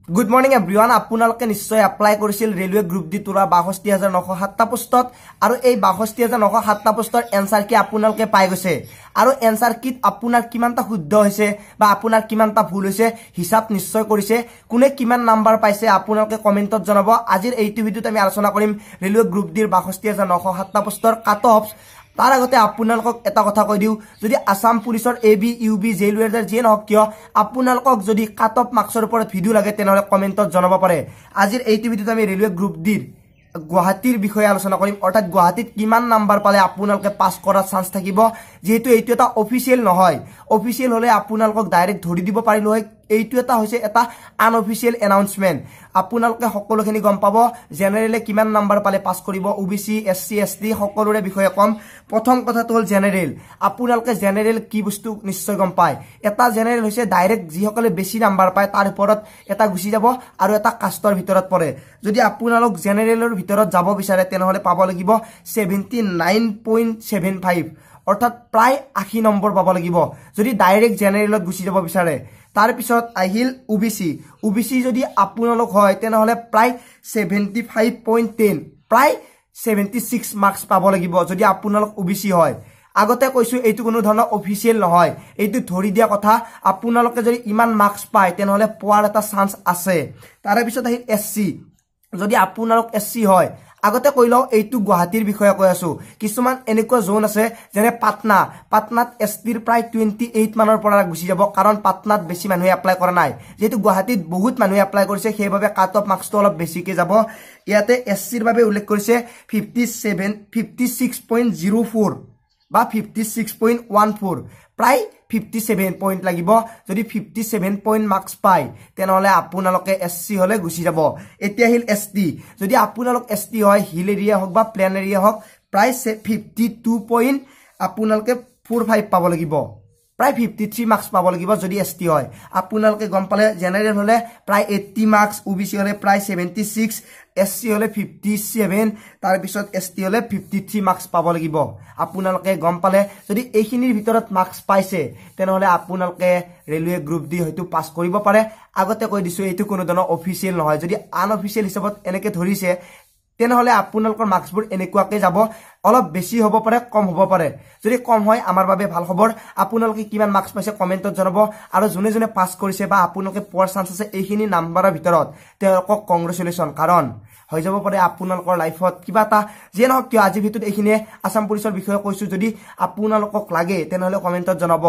Good morning everyone. আপোনালোকে নিশ্চয় apply কৰিছিল ৰেলৱে গ্ৰুপ ডি তোৰা 62907 পোষ্টত আৰু এই 62907 পোষ্টৰ এনসাৰ কি আপোনালোকে পাই গৈছে আৰু এনসাৰ কিত আপোনাৰ কিমানটা শুদ্ধ হৈছে বা আপোনাৰ কিমানটা ভুল হৈছে হিসাব নিশ্চয় কৰিছে কোনে কিমান নাম্বাৰ পাইছে আপোনালোকে কমেন্টত জনাব আজিৰ এইটো ভিডিওত আমি আলোচনা কৰিম ৰেলৱে গ্ৰুপ ডিৰ 62907 পোষ্টৰ কাট অফ তাৰ আগতে আপোনালোকক এটা কথা কৈ দিও যদি আসাম পুলিশৰ এবি ইউবি জেল ওয়েদাৰ যে নহক কিয় আপোনালোকক যদি কাট অফ মাৰ্কসৰ ওপৰত ভিডিও লাগে তেনহলে কমেন্টত জনাব পাৰে আজিৰ এইটো ভিডিওত আমি ৰেলৱে গ্ৰুপ ডিৰ গুৱাহাটীৰ বিষয়ে আলোচনা কৰিম অৰ্থাৎ গুৱাহাটীত কিমান নাম্বাৰ পালে আপোনালোকে পাস কৰাৰ চান্স থাকিব যেহেতু এইটো এটা অফিচিয়েল নহয় অফিচিয়েল হলে আপোনালোকক ডাইৰেক্ট ধৰি দিব পাৰিলো হয় এইটো এটা হৈছে এটা আনঅফিচিয়েল এনাউন্সমেন্ট আপোনালোকে সকলোখিনি গম পাব জেনাৰেলে কিমান নাম্বাৰ পালে পাস কৰিব ওবিসি এসসি এসটি সকলোৰে বিষয়ে কম প্ৰথম কথাটো হল জেনাৰেল আপোনালোকে জেনাৰেল কি বস্তু নিশ্চয় গম পায় এটা জেনাৰেল হৈছে ডাইৰেক্ট যিসকলে বেছি নাম্বাৰ পায় তাৰ ওপৰত এটা গুছি যাব আৰু এটা কাষ্টৰ ভিতৰত পৰে যদি আপোনালোক জেনাৰেলৰ ভিতৰত যাব বিচাৰে তেনহলে পাব লাগিব 79.75 অৰ্থাৎ প্ৰায় 80 নম্বৰ পাব লাগিব যদি ডাইৰেক্ট জেনাৰেলত গুছি যাব বিচাৰে তাৰ পিছত আহিল ওবিসি যদি আপোনালোক হয় তেনহলে প্ৰায় 75.10 প্ৰায় 76 মাৰ্কস পাব লাগিব যদি আপোনালোক ওবিসি হয় আগতে কৈছো এইটো কোনো ধৰণৰ অফিচিয়েল নহয় এইটো ধৰি দিয়া কথা আপোনালোকে যদি ইমান মাৰ্কস পায় তেনহলে পোৱাৰ এটা চান্স আছে তাৰ পিছত আহিল এসসি যদি আপোনালোক এসসি হয় আগতে কইলো এইটো গুৱাহাটীৰ বিষয়ে কৈ আছো কিছুমান এনেকুৱা জোন আছে যেনে পাটনাত এসটিৰ প্ৰায় 28 মানৰ পৰা গুছি যাব কাৰণ পাটনাত বেছি মানুহে এপ্লাই কৰা নাই যেহেতু গুৱাহাটীত বহুত মানুহে এপ্লাই কৰিছে সেইভাবে কাট অফ মাৰ্কসটো অলপ বেছিকে যাব ইয়াতে এসসিৰ বাবে উল্লেখ কৰিছে 56.04 বা 56.14 প্ৰায় 57 পইণ্ট লাগিব যদি 57 পইণ্ট মাৰ্কস পায় তেনহলে আপোনালোকে এসসি হলে গুছি যাব এতিয়া হিল এসটি যদি আপোনালোক এসটি হয় হিল এৰিয়া হক বা প্লেন এৰিয়া হক প্ৰায় 52 পইণ্ট আপোনালোকে 45 পাব লাগিব প্ৰায় 53 মাৰ্কস পাব লাগিব যদি এসটি হয় আপোনালোকে গম পালে জেনাৰেল হলে প্ৰায় 80 মাৰ্কস ওবিসি হলে প্ৰায় 76 এসসি হলে 57 তাৰ পিছত এসটি হলে 53 মাৰ্কস পাব লাগিব আপোনালোকে গম পালে যদি এইখিনিৰ ভিতৰত মাৰ্কস পাইছে তেনহলে আপোনালোকে ৰেলৱে গ্ৰুপ ডি হয়তো পাস কৰিব পাৰে আগতে কৈ দিছো এইটো কোনো ধৰণৰ অফিচিয়েল নহয় যদি আনঅফিচিয়েল হিচাপত এনেকে ধৰিছে তেনহলে আপোনালোকৰ মাৰ্কসবোৰ এনেকুৱাকে যাব অলপ বেছি হ'ব পাৰে কম হ'ব পাৰে যদি কম হয় আমাৰ বাবে ভাল খবৰ আপোনালোকে কিমান মাৰ্কস পাইছে কমেন্টত জনাব আৰু জনে জনে পাস কৰিছে বা আপোনালোকে পোৱাৰ চান্স আছে এইখিনি নাম্বাৰৰ ভিতৰত তেওঁলোকক কংগ্ৰেচুলেশ্যন কাৰণ হৈ যাব পাৰে আপোনালোকৰ লাইফত কিবা এটা যে নহক কিয় আজি ভিতৰত এইখিনিয়ে আসাম পুলিশৰ বিষয়ে কৈছো যদি আপোনালোকক লাগে তেনহলে কমেন্টত জনাব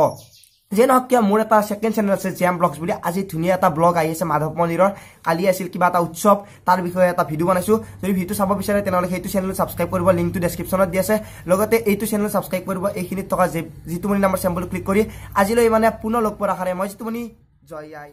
যে নহক কিয় মোৰ এটা সেকেন্ড চেনেল আছে জেম ব্লগছ বুলি আজি ধুনিয়া এটা ব্লগ আহি আছে মাধৱ মন্দিৰৰ কালি আছিল কিবা এটা উৎসৱ তাৰ বিষয়ে এটা ভিডিও বনাইছো যদি ভিডিও চাব বিচাৰে তেনহলে সেইটো চেনেল সাবস্ক্ৰাইব কৰিব লিংকটো ডেসক্ৰিপচনত দি আছে লগতে এইটো চেনেল সাবস্ক্ৰাইব কৰিব এইখিনিত থকা জিতুমনি নাম্বাৰ সিম্বল ক্লিক কৰি আজিলৈ মানে পুনৰ লগ পোৱাৰ আশাৰে মই জিতুমনি জয় আই